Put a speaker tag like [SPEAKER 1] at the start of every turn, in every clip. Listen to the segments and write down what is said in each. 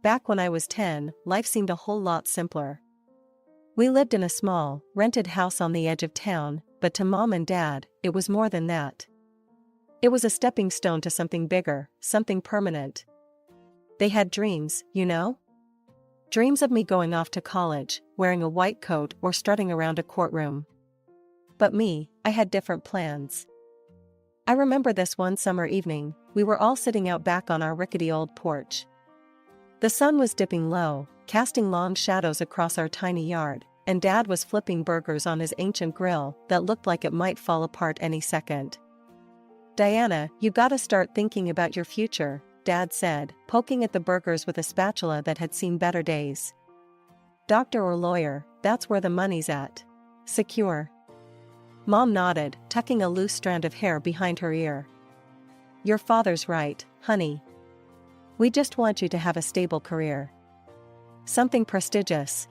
[SPEAKER 1] Back when I was 10, life seemed a whole lot simpler. We lived in a small, rented house on the edge of town, but to Mom and Dad, it was more than that. It was a stepping stone to something bigger, something permanent. They had dreams, you know? Dreams of me going off to college, wearing a white coat or strutting around a courtroom. But me, I had different plans. I remember this one summer evening, we were all sitting out back on our rickety old porch. The sun was dipping low, casting long shadows across our tiny yard, and Dad was flipping burgers on his ancient grill that looked like it might fall apart any second. "Diana, you gotta start thinking about your future," Dad said, poking at the burgers with a spatula that had seen better days. "Doctor or lawyer, that's where the money's at. Secure." Mom nodded, tucking a loose strand of hair behind her ear. "Your father's right, honey. We just want you to have a stable career. Something prestigious."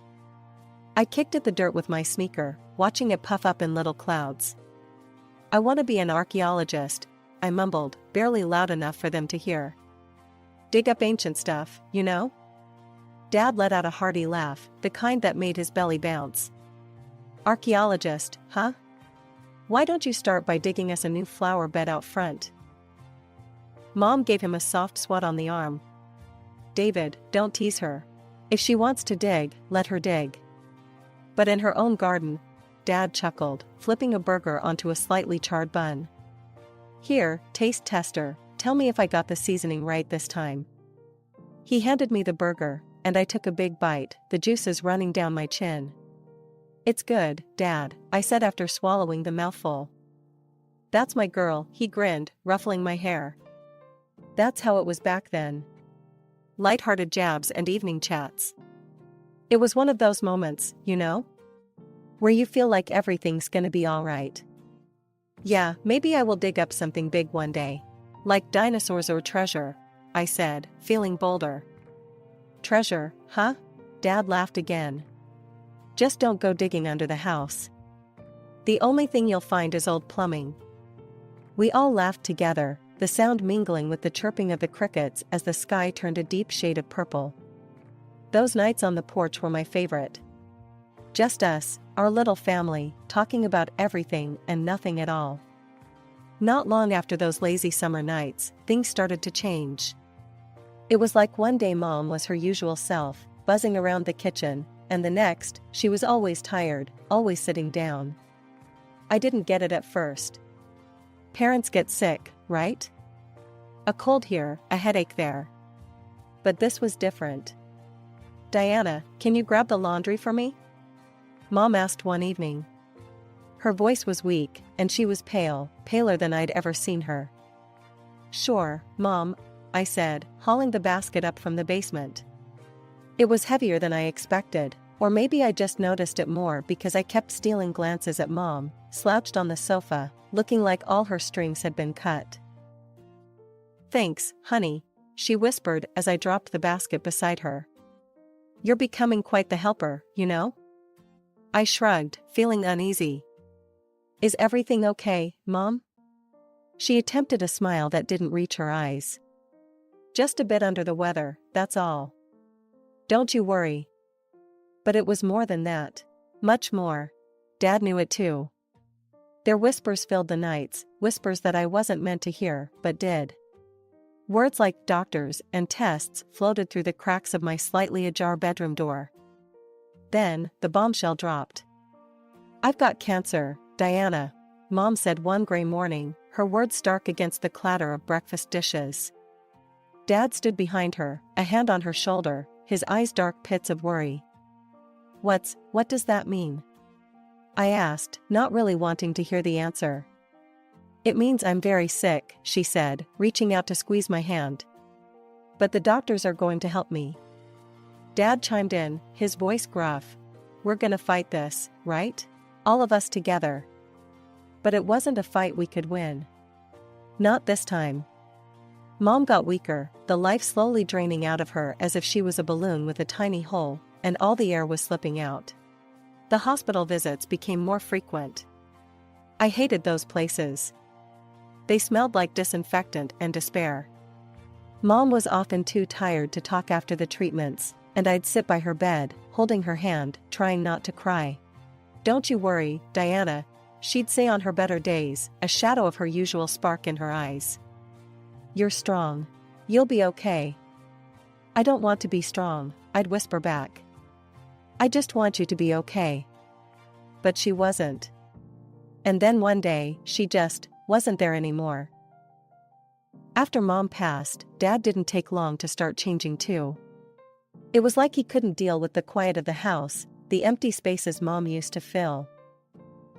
[SPEAKER 1] I kicked at the dirt with my sneaker, watching it puff up in little clouds. "I want to be an archaeologist," I mumbled, barely loud enough for them to hear. "Dig up ancient stuff, you know?" Dad let out a hearty laugh, the kind that made his belly bounce. "Archaeologist, huh? Why don't you start by digging us a new flower bed out front?" Mom gave him a soft swat on the arm. "David, don't tease her. If she wants to dig, let her dig." "But in her own garden," Dad chuckled, flipping a burger onto a slightly charred bun. "Here, taste tester, tell me if I got the seasoning right this time." He handed me the burger, and I took a big bite, the juices running down my chin. "It's good, Dad," I said after swallowing the mouthful. "That's my girl," he grinned, ruffling my hair. That's how it was back then. Light-hearted jabs and evening chats. It was one of those moments, you know? Where you feel like everything's gonna be alright. "Yeah, maybe I will dig up something big one day. Like dinosaurs or treasure," I said, feeling bolder. "Treasure, huh?" Dad laughed again. "Just don't go digging under the house. The only thing you'll find is old plumbing." We all laughed together, the sound mingling with the chirping of the crickets as the sky turned a deep shade of purple. Those nights on the porch were my favorite. Just us, our little family, talking about everything and nothing at all. Not long after those lazy summer nights, things started to change. It was like one day Mom was her usual self, buzzing around the kitchen, and the next, she was always tired, always sitting down. I didn't get it at first. Parents get sick, right? A cold here, a headache there. But this was different. "Diana, can you grab the laundry for me?" Mom asked one evening. Her voice was weak, and she was pale, paler than I'd ever seen her. "Sure, Mom," I said, hauling the basket up from the basement. It was heavier than I expected, or maybe I just noticed it more because I kept stealing glances at Mom, slouched on the sofa, looking like all her strings had been cut. "Thanks, honey," she whispered as I dropped the basket beside her. "You're becoming quite the helper, you know?" I shrugged, feeling uneasy. "Is everything okay, Mom?" She attempted a smile that didn't reach her eyes. "Just a bit under the weather, that's all. Don't you worry." But it was more than that. Much more. Dad knew it too. Their whispers filled the nights, whispers that I wasn't meant to hear, but did. Words like doctors and tests floated through the cracks of my slightly ajar bedroom door. Then, the bombshell dropped. "I've got cancer, Diana," Mom said one gray morning, her words stark against the clatter of breakfast dishes. Dad stood behind her, a hand on her shoulder, his eyes dark pits of worry. What does that mean?" I asked, not really wanting to hear the answer. "It means I'm very sick," she said, reaching out to squeeze my hand. "But the doctors are going to help me." Dad chimed in, his voice gruff. "We're gonna fight this, right? All of us together." But it wasn't a fight we could win. Not this time. Mom got weaker, the life slowly draining out of her as if she was a balloon with a tiny hole, and all the air was slipping out. The hospital visits became more frequent. I hated those places. They smelled like disinfectant and despair. Mom was often too tired to talk after the treatments, and I'd sit by her bed, holding her hand, trying not to cry. "Don't you worry, Diana," she'd say on her better days, a shadow of her usual spark in her eyes. "You're strong. You'll be okay." "I don't want to be strong," I'd whisper back. "I just want you to be okay." But she wasn't. And then one day, she just wasn't there anymore. After Mom passed, Dad didn't take long to start changing too. It was like he couldn't deal with the quiet of the house, the empty spaces Mom used to fill.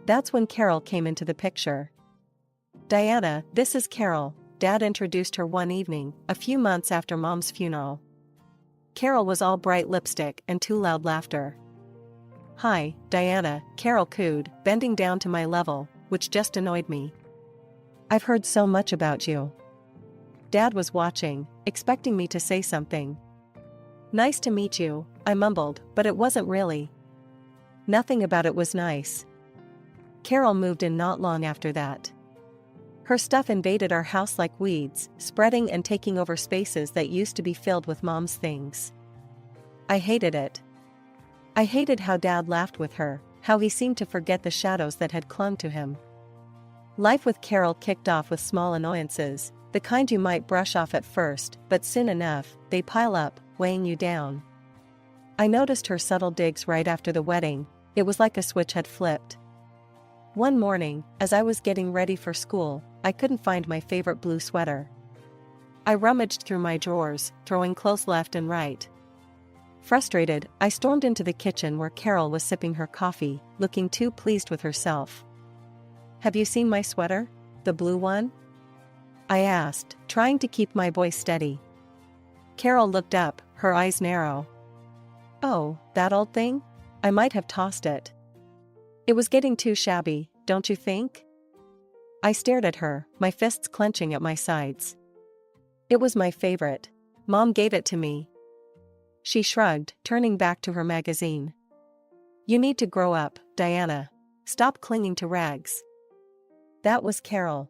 [SPEAKER 1] That's when Carol came into the picture. "Diana, this is Carol," Dad introduced her one evening, a few months after Mom's funeral. Carol was all bright lipstick and too loud laughter. "Hi, Diana," Carol cooed, bending down to my level, which just annoyed me. "I've heard so much about you." Dad was watching, expecting me to say something. "Nice to meet you," I mumbled, but it wasn't really. Nothing about it was nice. Carol moved in not long after that. Her stuff invaded our house like weeds, spreading and taking over spaces that used to be filled with Mom's things. I hated it. I hated how Dad laughed with her, how he seemed to forget the shadows that had clung to him. Life with Carol kicked off with small annoyances, the kind you might brush off at first, but soon enough, they pile up, weighing you down. I noticed her subtle digs right after the wedding. It was like a switch had flipped. One morning, as I was getting ready for school, I couldn't find my favorite blue sweater. I rummaged through my drawers, throwing clothes left and right. Frustrated, I stormed into the kitchen where Carol was sipping her coffee, looking too pleased with herself. "Have you seen my sweater? The blue one?" I asked, trying to keep my voice steady. Carol looked up, her eyes narrow. "Oh, that old thing? I might have tossed it. It was getting too shabby, don't you think?" I stared at her, my fists clenching at my sides. "It was my favorite. Mom gave it to me." She shrugged, turning back to her magazine. "You need to grow up, Diana. Stop clinging to rags." That was Carol.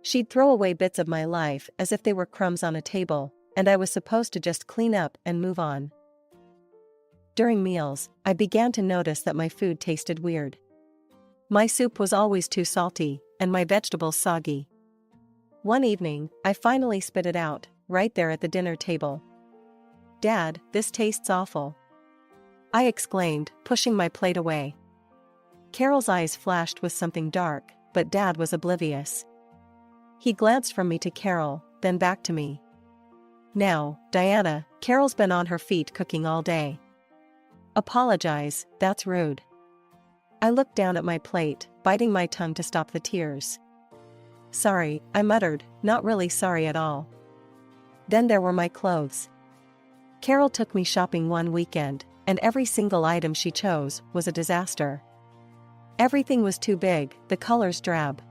[SPEAKER 1] She'd throw away bits of my life as if they were crumbs on a table, and I was supposed to just clean up and move on. During meals, I began to notice that my food tasted weird. My soup was always too salty, and my vegetables soggy. One evening, I finally spit it out, right there at the dinner table. "Dad, this tastes awful," I exclaimed, pushing my plate away. Carol's eyes flashed with something dark, but Dad was oblivious. He glanced from me to Carol, then back to me. "Now, Diana, Carol's been on her feet cooking all day. Apologize, that's rude." I looked down at my plate, biting my tongue to stop the tears. "Sorry," I muttered, not really sorry at all. Then there were my clothes. Carol took me shopping one weekend, and every single item she chose was a disaster. Everything was too big, the colors drab.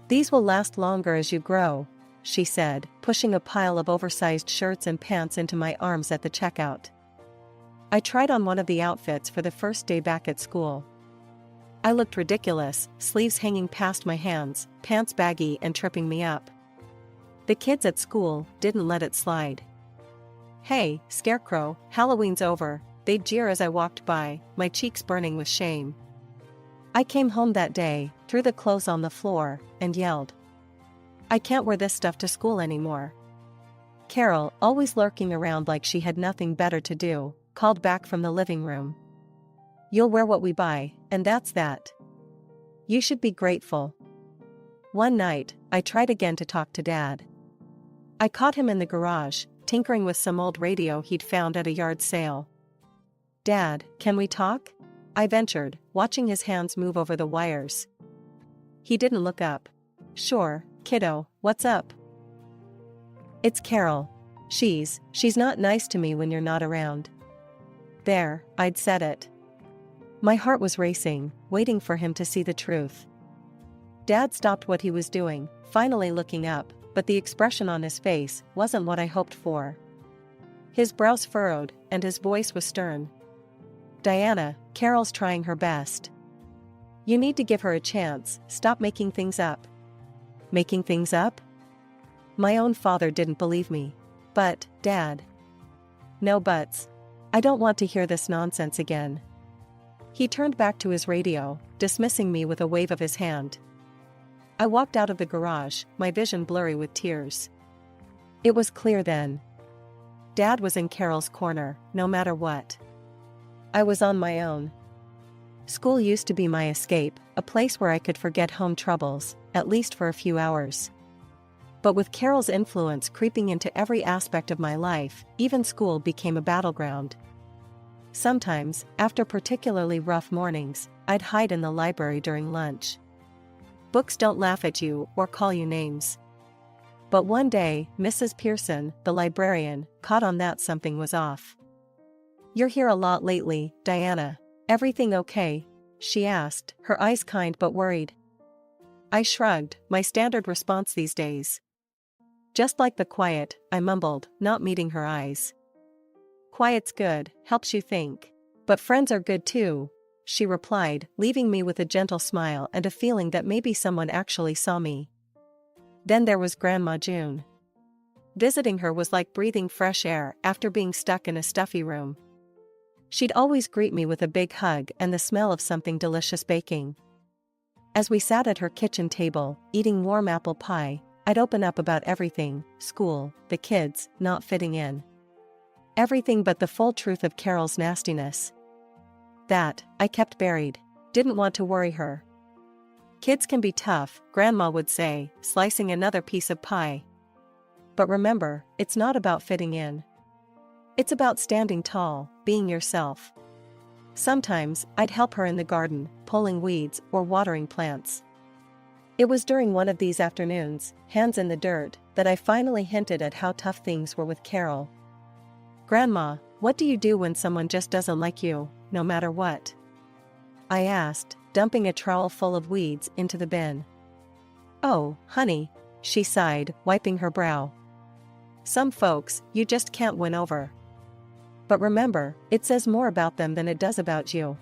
[SPEAKER 1] "These will last longer as you grow," she said, pushing a pile of oversized shirts and pants into my arms at the checkout. I tried on one of the outfits for the first day back at school. I looked ridiculous, sleeves hanging past my hands, pants baggy and tripping me up. The kids at school didn't let it slide. "Hey, Scarecrow, Halloween's over," they'd jeer as I walked by, my cheeks burning with shame. I came home that day, threw the clothes on the floor, and yelled, "I can't wear this stuff to school anymore." Carol, always lurking around like she had nothing better to do, called back from the living room. "You'll wear what we buy, and that's that. You should be grateful." One night, I tried again to talk to Dad. I caught him in the garage, tinkering with some old radio he'd found at a yard sale. "Dad, can we talk?" I ventured, watching his hands move over the wires. He didn't look up. "Sure, kiddo, what's up?" "It's Carol. She's not nice to me when you're not around." There, I'd said it. My heart was racing, waiting for him to see the truth. Dad stopped what he was doing, finally looking up, but the expression on his face wasn't what I hoped for. His brows furrowed, and his voice was stern. "Diana, Carol's trying her best. You need to give her a chance, stop making things up." "Making things up?" My own father didn't believe me. But, Dad. No buts. I don't want to hear this nonsense again. He turned back to his radio, dismissing me with a wave of his hand. I walked out of the garage, my vision blurry with tears. It was clear then. Dad was in Carol's corner, no matter what. I was on my own. School used to be my escape, a place where I could forget home troubles, at least for a few hours. But with Carol's influence creeping into every aspect of my life, even school became a battleground. Sometimes, after particularly rough mornings, I'd hide in the library during lunch. Books don't laugh at you or call you names. But one day, Mrs. Pearson, the librarian, caught on that something was off. "You're here a lot lately, Diana. Everything okay?" she asked, her eyes kind but worried. I shrugged, my standard response these days. "Just like the quiet," I mumbled, not meeting her eyes. "Quiet's good, helps you think. But friends are good too," she replied, leaving me with a gentle smile and a feeling that maybe someone actually saw me. Then there was Grandma June. Visiting her was like breathing fresh air after being stuck in a stuffy room. She'd always greet me with a big hug and the smell of something delicious baking. As we sat at her kitchen table, eating warm apple pie, I'd open up about everything: school, the kids, not fitting in. Everything but the full truth of Carol's nastiness. That, I kept buried. Didn't want to worry her. "Kids can be tough," Grandma would say, slicing another piece of pie. "But remember, it's not about fitting in. It's about standing tall, being yourself." Sometimes, I'd help her in the garden, pulling weeds or watering plants. It was during one of these afternoons, hands in the dirt, that I finally hinted at how tough things were with Carol. "Grandma, what do you do when someone just doesn't like you, no matter what?" I asked, dumping a trowel full of weeds into the bin. "Oh, honey," she sighed, wiping her brow. "Some folks, you just can't win over. But remember, it says more about them than it does about you.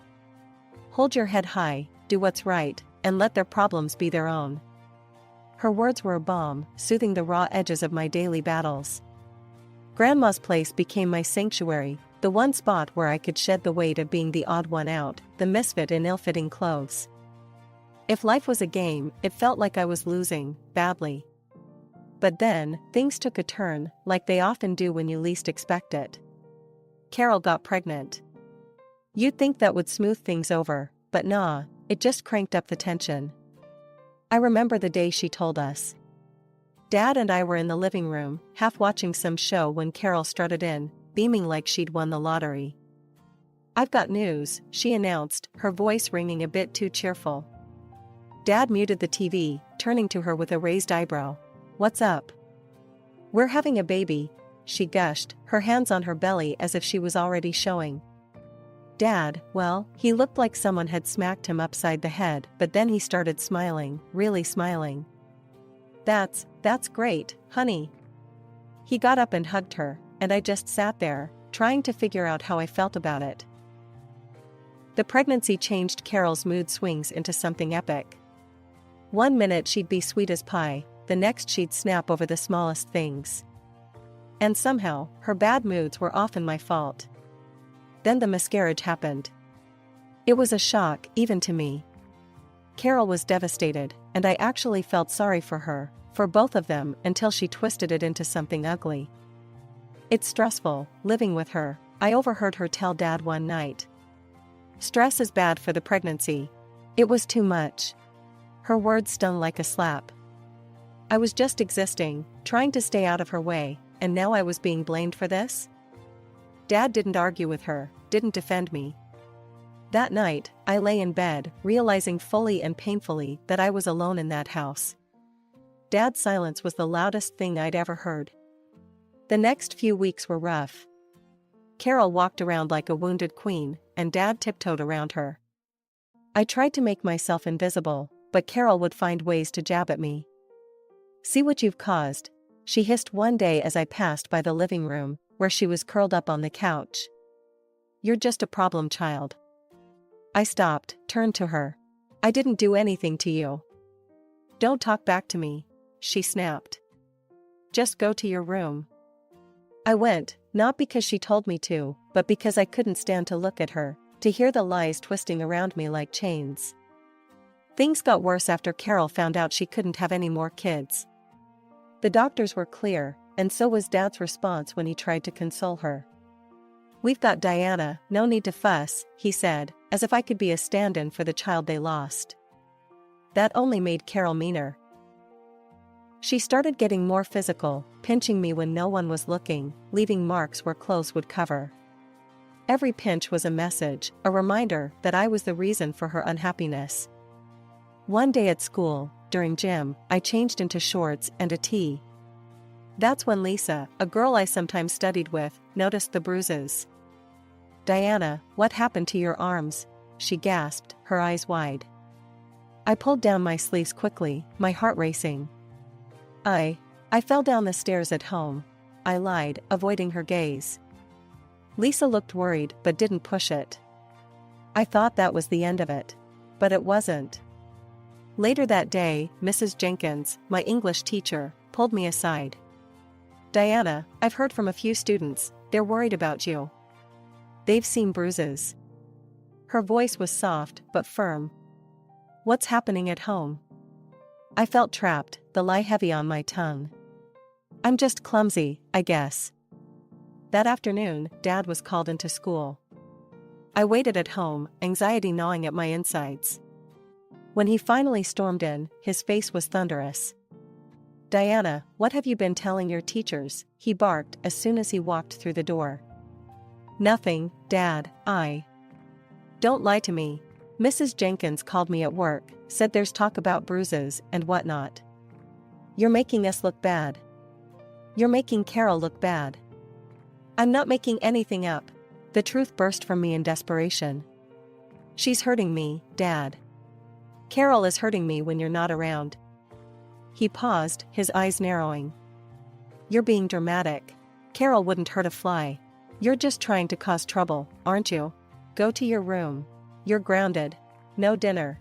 [SPEAKER 1] Hold your head high, do what's right, and let their problems be their own." Her words were a balm, soothing the raw edges of my daily battles. Grandma's place became my sanctuary, the one spot where I could shed the weight of being the odd one out, the misfit in ill-fitting clothes. If life was a game, it felt like I was losing, badly. But then, things took a turn, like they often do when you least expect it. Carol got pregnant. You'd think that would smooth things over, but nah, it just cranked up the tension. I remember the day she told us. Dad and I were in the living room, half watching some show when Carol strutted in, beaming like she'd won the lottery. "I've got news," she announced, her voice ringing a bit too cheerful. Dad muted the TV, turning to her with a raised eyebrow. "What's up?" "We're having a baby," she gushed, her hands on her belly as if she was already showing. Dad, well, he looked like someone had smacked him upside the head, but then he started smiling, really smiling. That's great, honey." He got up and hugged her, and I just sat there, trying to figure out how I felt about it. The pregnancy changed Carol's mood swings into something epic. One minute she'd be sweet as pie, the next she'd snap over the smallest things. And somehow, her bad moods were often my fault. Then the miscarriage happened. It was a shock, even to me. Carol was devastated, and I actually felt sorry for her, for both of them, until she twisted it into something ugly. "It's stressful, living with her," I overheard her tell Dad one night. "Stress is bad for the pregnancy." It was too much. Her words stung like a slap. I was just existing, trying to stay out of her way, and now I was being blamed for this? Dad didn't argue with her, didn't defend me. That night, I lay in bed, realizing fully and painfully that I was alone in that house. Dad's silence was the loudest thing I'd ever heard. The next few weeks were rough. Carol walked around like a wounded queen, and Dad tiptoed around her. I tried to make myself invisible, but Carol would find ways to jab at me. "See what you've caused," she hissed one day as I passed by the living room, where she was curled up on the couch. "You're just a problem child." I stopped, turned to her. "I didn't do anything to you." "Don't talk back to me," she snapped. just go to your room." I went, not because she told me to, but because I couldn't stand to look at her, to hear the lies twisting around me like chains. Things got worse after Carol found out she couldn't have any more kids. The doctors were clear, and so was Dad's response when he tried to console her. "We've got Diana, no need to fuss," he said, as if I could be a stand-in for the child they lost. That only made Carol meaner. She started getting more physical, pinching me when no one was looking, leaving marks where clothes would cover. Every pinch was a message, a reminder that I was the reason for her unhappiness. One day at school, during gym, I changed into shorts and a tee. That's when Lisa, a girl I sometimes studied with, noticed the bruises. "Diana, what happened to your arms?" she gasped, her eyes wide. I pulled down my sleeves quickly, my heart racing. I fell down the stairs at home," I lied, avoiding her gaze. Lisa looked worried but didn't push it. I thought that was the end of it. But it wasn't. Later that day, Mrs. Jenkins, my English teacher, pulled me aside. "Diana, I've heard from a few students, they're worried about you. They've seen bruises." Her voice was soft but firm. "What's happening at home?" I felt trapped, the lie heavy on my tongue. "I'm just clumsy, I guess." That afternoon, Dad was called into school. I waited at home, anxiety gnawing at my insides. When he finally stormed in, his face was thunderous. "Diana, what have you been telling your teachers?" he barked as soon as he walked through the door. "Nothing, Dad, Don't lie to me. Mrs. Jenkins called me at work, said there's talk about bruises and whatnot. You're making us look bad. You're making Carol look bad." "I'm not making anything up." The truth burst from me in desperation. "She's hurting me, Dad. Carol is hurting me when you're not around." He paused, his eyes narrowing. "You're being dramatic. Carol wouldn't hurt a fly. You're just trying to cause trouble, aren't you? Go to your room. You're grounded. No dinner."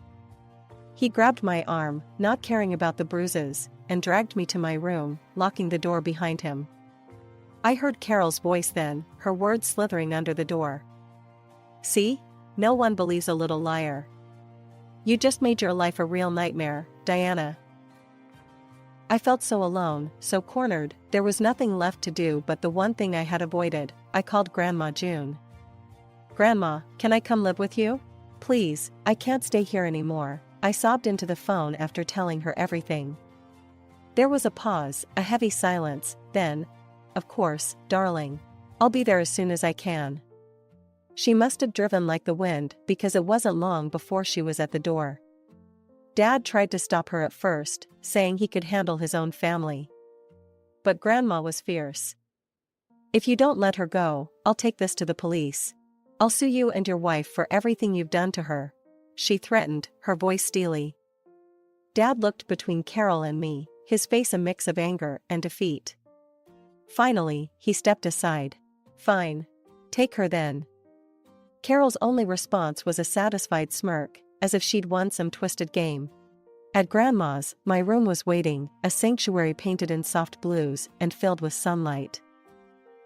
[SPEAKER 1] He grabbed my arm, not caring about the bruises, and dragged me to my room, locking the door behind him. I heard Carol's voice then, her words slithering under the door. "See? No one believes a little liar. You just made your life a real nightmare, Diana." I felt so alone, so cornered, there was nothing left to do but the one thing I had avoided. I called Grandma June. "Grandma, can I come live with you? Please, I can't stay here anymore," I sobbed into the phone after telling her everything. There was a pause, a heavy silence, then, "Of course, darling. I'll be there as soon as I can." She must have driven like the wind because it wasn't long before she was at the door. Dad tried to stop her at first, saying he could handle his own family. But Grandma was fierce. "If you don't let her go, I'll take this to the police. I'll sue you and your wife for everything you've done to her," she threatened, her voice steely. Dad looked between Carol and me, his face a mix of anger and defeat. Finally, he stepped aside. "Fine. Take her then." Carol's only response was a satisfied smirk, as if she'd won some twisted game. At Grandma's, my room was waiting, a sanctuary painted in soft blues and filled with sunlight.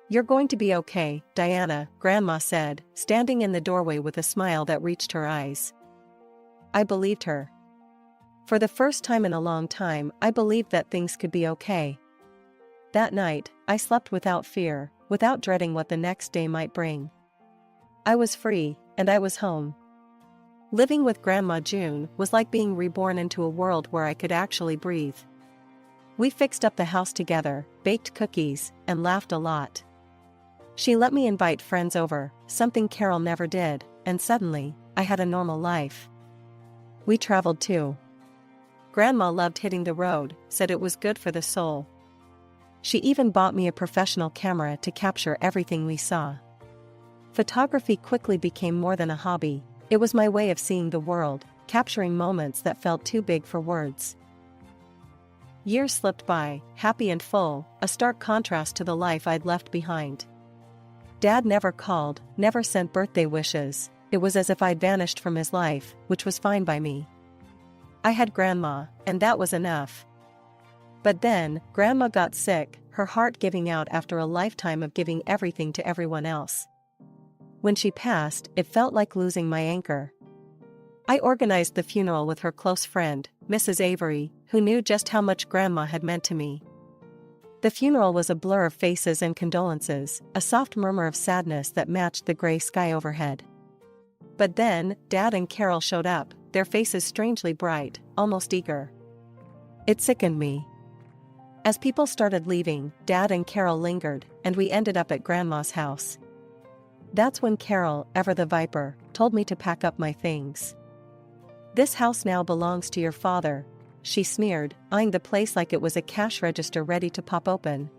[SPEAKER 1] "You're going to be okay, Diana," Grandma said, standing in the doorway with a smile that reached her eyes. I believed her. For the first time in a long time, I believed that things could be okay. That night, I slept without fear, without dreading what the next day might bring. I was free, and I was home. Living with Grandma June was like being reborn into a world where I could actually breathe. We fixed up the house together, baked cookies, and laughed a lot. She let me invite friends over, something Carol never did, and suddenly, I had a normal life. We traveled too. Grandma loved hitting the road, said it was good for the soul. She even bought me a professional camera to capture everything we saw. Photography quickly became more than a hobby. It was my way of seeing the world, capturing moments that felt too big for words. Years slipped by, happy and full, a stark contrast to the life I'd left behind. Dad never called, never sent birthday wishes. It was as if I'd vanished from his life, which was fine by me. I had Grandma, and that was enough. But then, Grandma got sick, her heart giving out after a lifetime of giving everything to everyone else. When she passed, it felt like losing my anchor. I organized the funeral with her close friend, Mrs. Avery, who knew just how much Grandma had meant to me. The funeral was a blur of faces and condolences, a soft murmur of sadness that matched the gray sky overhead. But then, Dad and Carol showed up, their faces strangely bright, almost eager. It sickened me. As people started leaving, Dad and Carol lingered, and we ended up at Grandma's house. That's when Carol, ever the viper, told me to pack up my things. "This house now belongs to your father," she sneered, eyeing the place like it was a cash register ready to pop open.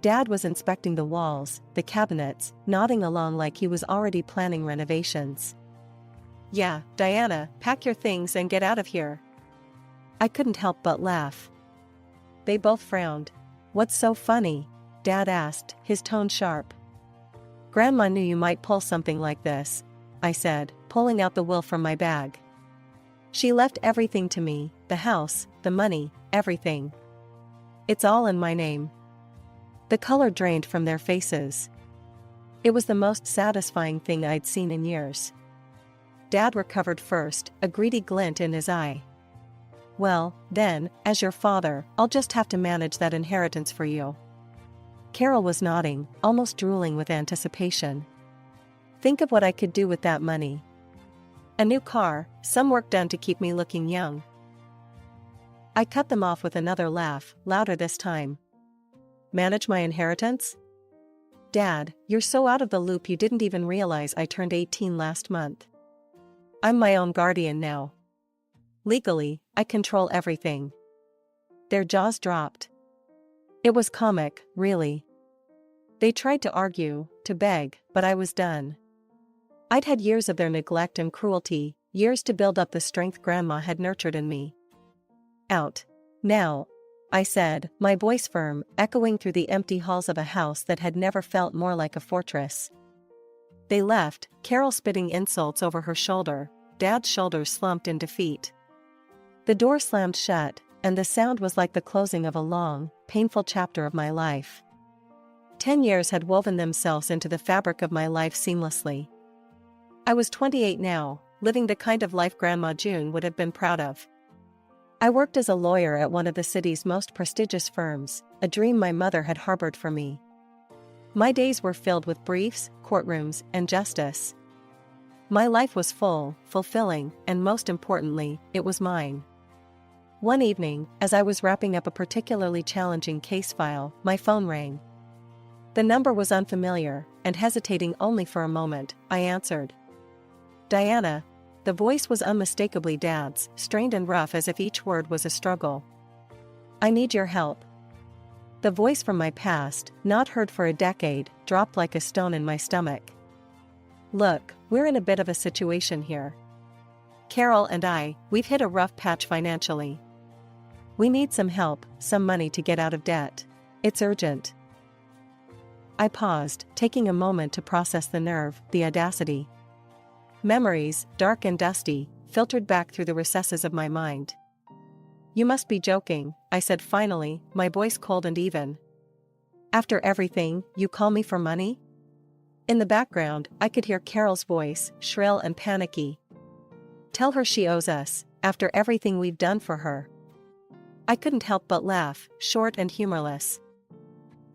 [SPEAKER 1] Dad was inspecting the walls, the cabinets, nodding along like he was already planning renovations. "Yeah, Diana, pack your things and get out of here." I couldn't help but laugh. They both frowned. "What's so funny?" Dad asked, his tone sharp. "Grandma knew you might pull something like this," I said, pulling out the will from my bag. "She left everything to me, the house, the money, everything. It's all in my name." The color drained from their faces. It was the most satisfying thing I'd seen in years. Dad recovered first, a greedy glint in his eye. "Well, then, as your father, I'll just have to manage that inheritance for you." Carol was nodding, almost drooling with anticipation. "Think of what I could do with that money. A new car, some work done to keep me looking young." I cut them off with another laugh, louder this time. "Manage my inheritance? Dad, you're so out of the loop you didn't even realize I turned 18 last month. I'm my own guardian now. Legally, I control everything." Their jaws dropped. It was comic, really. They tried to argue, to beg, but I was done. I'd had years of their neglect and cruelty, years to build up the strength Grandma had nurtured in me. "Out. Now," I said, my voice firm, echoing through the empty halls of a house that had never felt more like a fortress. They left, Carol spitting insults over her shoulder, Dad's shoulders slumped in defeat. The door slammed shut, and the sound was like the closing of a long, painful chapter of my life. 10 years had woven themselves into the fabric of my life seamlessly. I was 28 now, living the kind of life Grandma June would have been proud of. I worked as a lawyer at one of the city's most prestigious firms, a dream my mother had harbored for me. My days were filled with briefs, courtrooms, and justice. My life was full, fulfilling, and most importantly, it was mine. One evening, as I was wrapping up a particularly challenging case file, my phone rang. The number was unfamiliar, and hesitating only for a moment, I answered. "Diana." The voice was unmistakably Dad's, strained and rough as if each word was a struggle. "I need your help." The voice from my past, not heard for a decade, dropped like a stone in my stomach. "Look, we're in a bit of a situation here. Carol and we've hit a rough patch financially. We need some help, some money to get out of debt. It's urgent." I paused, taking a moment to process the nerve, the audacity. Memories, dark and dusty, filtered back through the recesses of my mind. "You must be joking," I said finally, my voice cold and even. "After everything, you call me for money?" In the background, I could hear Carol's voice, shrill and panicky. "Tell her she owes us, after everything we've done for her." I couldn't help but laugh, short and humorless.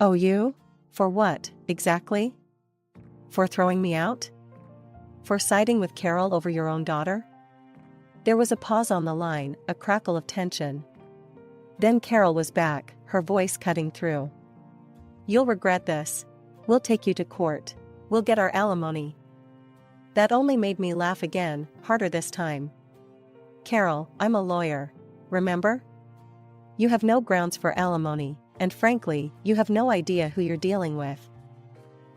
[SPEAKER 1] "Oh, you? For what, exactly? For throwing me out? For siding with Carol over your own daughter?" There was a pause on the line, a crackle of tension. Then Carol was back, her voice cutting through. "You'll regret this. We'll take you to court. We'll get our alimony." That only made me laugh again, harder this time. "Carol, I'm a lawyer. Remember? You have no grounds for alimony, and frankly, you have no idea who you're dealing with.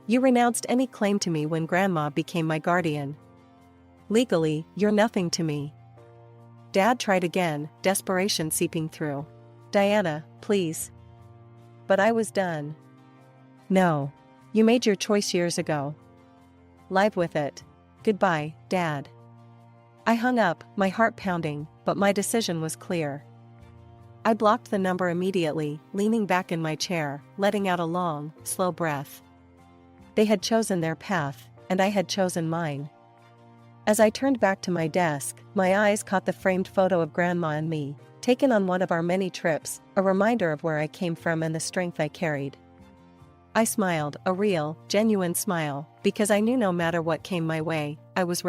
[SPEAKER 1] You renounced any claim to me when Grandma became my guardian. Legally, you're nothing to me." Dad tried again, desperation seeping through. "Diana, please." But I was done. "No. You made your choice years ago. Live with it. Goodbye, Dad." I hung up, my heart pounding, but my decision was clear. I blocked the number immediately, leaning back in my chair, letting out a long, slow breath. They had chosen their path, and I had chosen mine. As I turned back to my desk, my eyes caught the framed photo of Grandma and me, taken on one of our many trips, a reminder of where I came from and the strength I carried. I smiled, a real, genuine smile, because I knew no matter what came my way, I was ready.